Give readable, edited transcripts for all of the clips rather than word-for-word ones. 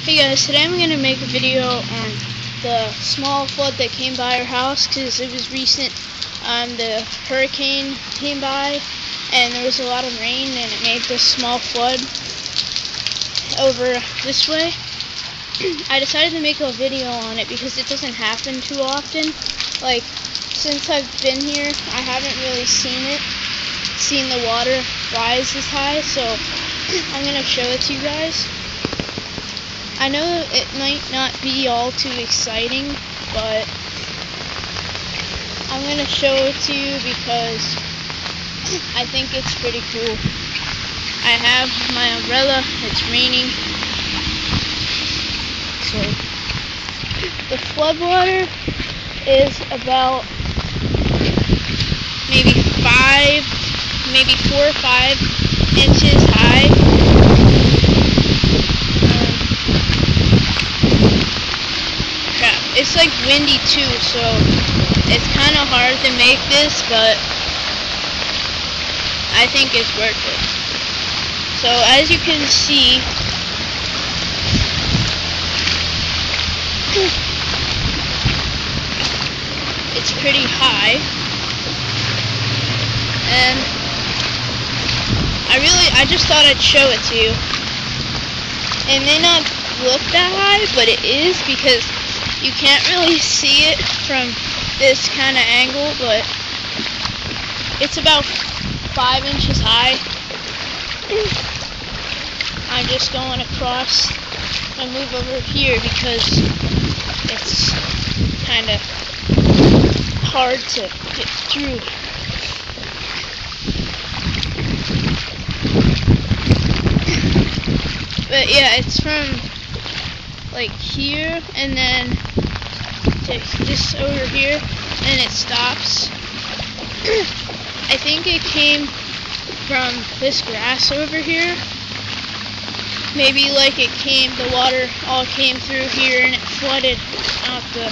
Hey guys, today I'm going to make a video on the small flood that came by our house because it was recent. The hurricane came by and there was a lot of rain and it made this small flood over this way. I decided to make a video on it because it doesn't happen too often. Like, since I've been here, I haven't really seen the water rise this high, so I'm going to show it to you guys. I know it might not be all too exciting, but I'm going to show it to you because I think it's pretty cool. I have my umbrella, it's raining. So, the flood water is about maybe 4 or 5 inches high. It's like windy too, so it's kind of hard to make this, but I think it's worth it. So as you can see, it's pretty high, and I just thought I'd show it to you. It may not look that high, but it is, because you can't really see it from this kind of angle, but it's about 5 inches high. I'm just going across and move over here because it's kind of hard to get through. But yeah, it's from like here and then to just over here, and it stops. I think it came from this grass over here. Maybe like the water all came through here and it flooded out the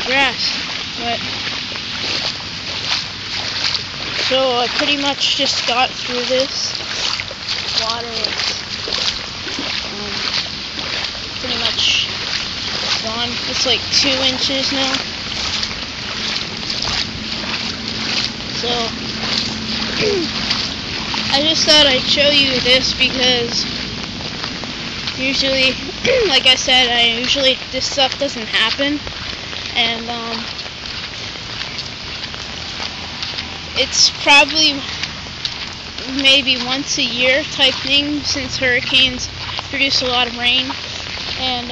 grass. But so I pretty much just got through this. Water is pretty much gone. It's like 2 inches now. So I just thought I'd show you this because usually, like I said, this stuff doesn't happen, and it's probably maybe once a year type thing, since hurricanes produce a lot of rain. And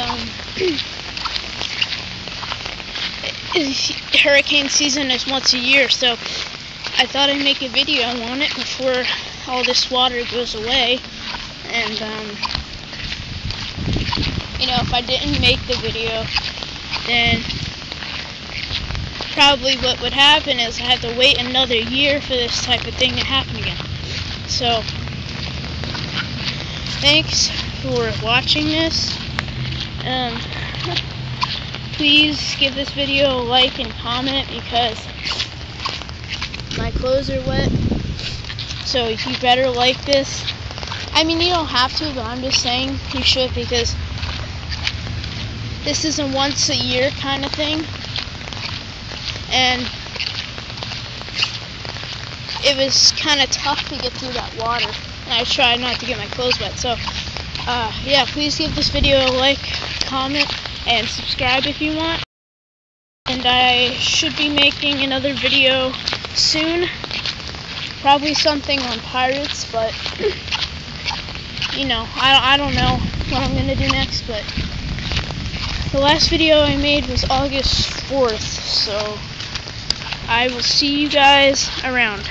hurricane season is once a year, so I thought I'd make a video on it before all this water goes away. And you know, if I didn't make the video, then probably what would happen is I have to wait another year for this type of thing to happen again. So thanks for watching this. Please give this video a like and comment because my clothes are wet, so you better like this. I mean, you don't have to, but I'm just saying you should, because this is a once a year kind of thing, and it was kind of tough to get through that water, and I tried not to get my clothes wet. So yeah, please give this video a like, comment, and subscribe if you want. And I should be making another video soon, probably something on pirates, but you know, I don't know what I'm gonna do next. But the last video I made was August 4th, so I will see you guys around.